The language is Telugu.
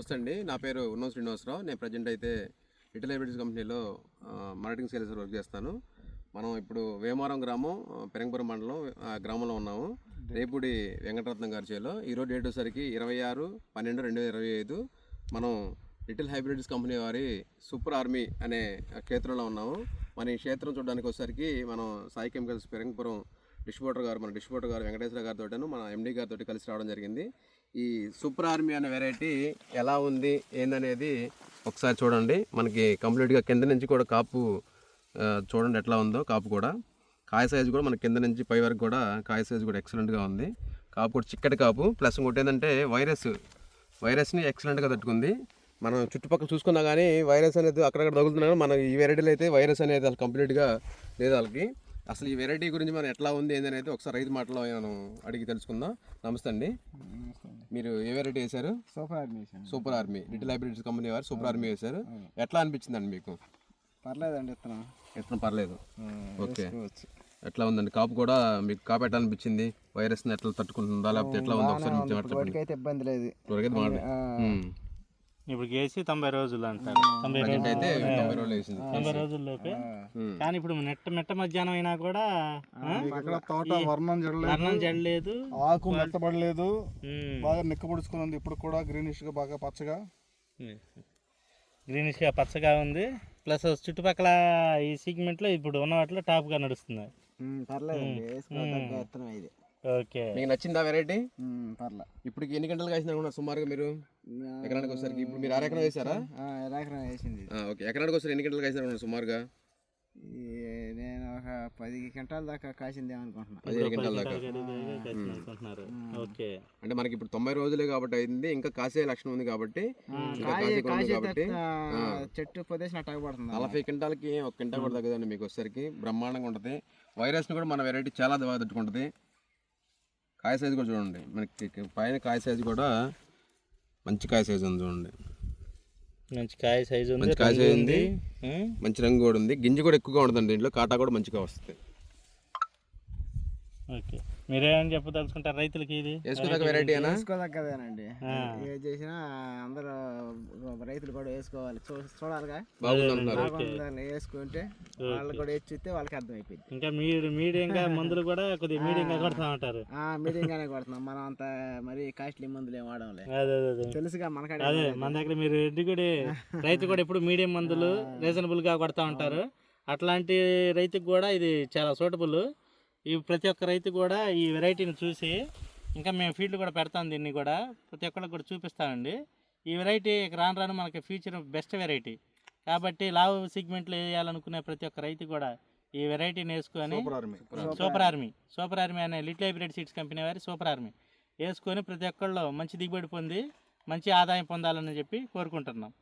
నమస్తే అండి, నా పేరు ఉన్నం శ్రీనివాసరావు. నేను ప్రజెంట్ అయితే లిటిల్ హైబ్రిడ్స్ కంపెనీలో మార్కెటింగ్ సేల్స్ వర్క్ చేస్తాను. మనం ఇప్పుడు వేమారం గ్రామం, పెరంగపురం మండలం గ్రామంలో ఉన్నాము. రేపుడి వెంకటరత్నం గారి చేలో. ఈరోజు డేట్ వచ్చేసరికి 26/12/2025. మనం లిటిల్ హైబ్రిడ్స్ కంపెనీ వారి సూపర్ ఆర్మీ అనే క్షేత్రంలో ఉన్నాము. మన ఈ క్షేత్రం చూడడానికి వచ్చేసరికి మనం సాయి కెమికల్స్ పెరంగపురం మన డిస్ట్రిబ్యూటర్ గారు వెంకటేశ్వర గారితో, మన ఎండి గారితో కలిసి రావడం జరిగింది. ఈ సూపర్ ఆర్మీ అనే వెరైటీ ఎలా ఉంది ఏందనేది ఒకసారి చూడండి. మనకి కంప్లీట్గా కింద నుంచి కూడా కాపు చూడండి ఎట్లా ఉందో. కాపు కూడా కాయ సైజు కూడా మన కింద నుంచి పై వరకు కూడా కాయ సైజు కూడా ఎక్సలెంట్గా ఉంది. కాపు కూడా చిక్కటి కాపు, ప్లస్ ఇంకోటి ఏంటంటే వైరస్ని ఎక్సలెంట్గా తట్టుకుంది. మనం చుట్టుపక్కల చూసుకున్నా కానీ వైరస్ అనేది అక్కడక్కడ తగులుతున్నా, మన ఈ వెరైటీలో అయితే వైరస్ అనేది అసలు కంప్లీట్గా లేదు వాళ్ళకి. అసలు ఈ వెరైటీ గురించి మనం ఎట్లా ఉంది ఏందని అయితే ఒకసారి రైతు మాటలో మనం అడిగి తెలుసుకుందాం. నమస్తే అండి, మీరు ఏ వెరైటీ వేశారు? Super army little hybrids company వారు సూపర్ ఆర్మీ వేశారు. ఎట్లా అనిపించిందండి మీకు? పర్లేదండి, విత్తనం పర్లేదు. ఓకే, ఎట్లా ఉందండి కాపు కూడా మీకు? కాపు ఎట్లా అనిపించింది? వైరస్ని ఎట్లా తట్టుకుంటుందా లేకపోతే ఎట్లా ఉందో ఒకసారి మీకు ఇబ్బంది లేదు. ఇప్పుడు వేసి 90 రోజులు అంటారు. 90 రోజుల్లోపే. కానీ ఇప్పుడు మెట్ట మధ్యాహ్నం అయినా కూడా తోట వర్ణం జడలేదు, ఆకు మెత్తబడలేదు, బాగా నిక్కబడుచుకుని ఉంది. ఇప్పుడు కూడా గ్రీనిష్ గా బాగా పచ్చగా ఉంది. ప్లస్ చుట్టుపక్కల ఈ సెగ్మెంట్ లో ఇప్పుడు ఉన్న వాటిలో టాప్ గా నడుస్తుంది. ఓకే, మీకు నచ్చిందా వెరైటీ? పర్లే. ఇప్పుడు ఎన్ని గంటలు కాసిన సుమారుగా మీరు ఎకరానికి వచ్చేసరికి? ఇప్పుడు మీరు 6 ఎకరం వేసారా? ఓకే, ఎకరానికి వచ్చారు ఎన్ని గంటలు కాసిన సుమారుగా? నేను ఒక 10 గంటల దాకా కాసిందే అనుకుంటున్నాను. 15 గంటల దాకా. ఓకే, అంటే మనకి ఇప్పుడు 90 రోజులే కాబట్టి అయింది, ఇంకా కాసే లక్షణం ఉంది కాబట్టి చెట్టు పొదేసిన పడుతుంది. 40 క్వింటాలకి 1 క్వింటాల్ కూడా తగ్గదండి మీకు వచ్చేసరికి. బ్రహ్మాండంగా ఉంటుంది. వైరస్ని కూడా మన వెరైటీ చాలా బాగా తట్టుకుంటుంది. కాయ సైజు కూడా చూడండి, మనకి పైన కాయ సైజు కూడా మంచి కాయ సైజు ఉంది. చూడండి, మంచి కాయ సైజు ఉంది, మంచి రంగు కూడా ఉంది. గింజ కూడా ఎక్కువగా ఉంటుందండి దీంట్లో. కాటా కూడా మంచిగా వస్తుంది. ఓకే, మీరేమని చెప్పదలుచుకుంటారు రైతులకి? ఇది వేసుకోదగ్గ వెరైటీ అయినా వేసుకోదగ్గదేనండి. ఏ చేసినా అందరూ రైతులు కూడా వేసుకోవాలి, చూడాలిగా. వేసుకుంటే వాళ్ళు కూడా వేసి చూస్తే వాళ్ళకి అర్థమైపోయింది. ఇంకా మీడియంగా మందులు కూడా కొద్దిగా మీడియంగా కొడతా ఉంటారు. మీడియంగానే కొడుతున్నాం మనం, అంత మరి కాస్ట్లీ మందులు ఏం వాడలే. తెలుసుగా మనకాడ. అదే మన దగ్గర మీరు రైతు కూడా ఎప్పుడు మీడియం మందులు రీజనబుల్ గా కొడతా ఉంటారు. అట్లాంటి రైతుకు కూడా ఇది చాలా సూటబుల్. ఈ ప్రతి ఒక్క రైతు కూడా ఈ వెరైటీని చూసి, ఇంకా మేము ఫీల్డ్ కూడా పెడతాం, దీన్ని కూడా ప్రతి ఒక్కరికి కూడా చూపిస్తామండి. ఈ వెరైటీ రాను మనకి ఫ్యూచర్ బెస్ట్ వెరైటీ కాబట్టి లావు సెగ్మెంట్లు వేయాలనుకునే ప్రతి ఒక్క రైతు కూడా ఈ వెరైటీని వేసుకొని సూపర్ ఆర్మీ అనే లిటిల్ హైబ్రిడ్ సీడ్స్ కంపెనీ వారి సూపర్ ఆర్మీ వేసుకొని ప్రతి ఒక్కళ్ళు మంచి దిగుబడి పొంది మంచి ఆదాయం పొందాలని చెప్పి కోరుకుంటున్నాం.